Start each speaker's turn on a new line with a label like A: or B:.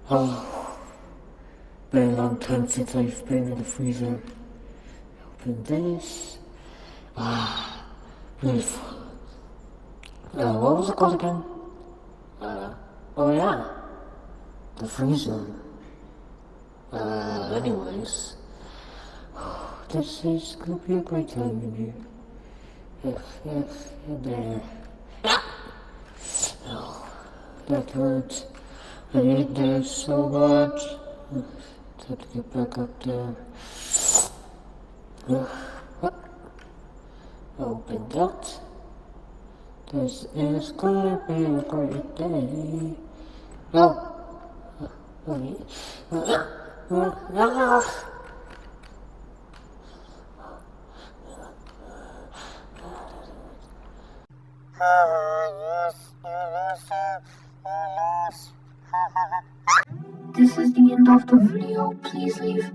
A: Oh, been a long time since I've been in the freezer. Open this. Beautiful. What was it called again? Oh yeah, the freezer. Anyways, this is gonna be a great time in here. There. Oh, that hurts. I need this so much. Have to get back up there. Open that. This is gonna be a great day. Oh.
B: This is the end of the video. Please leave.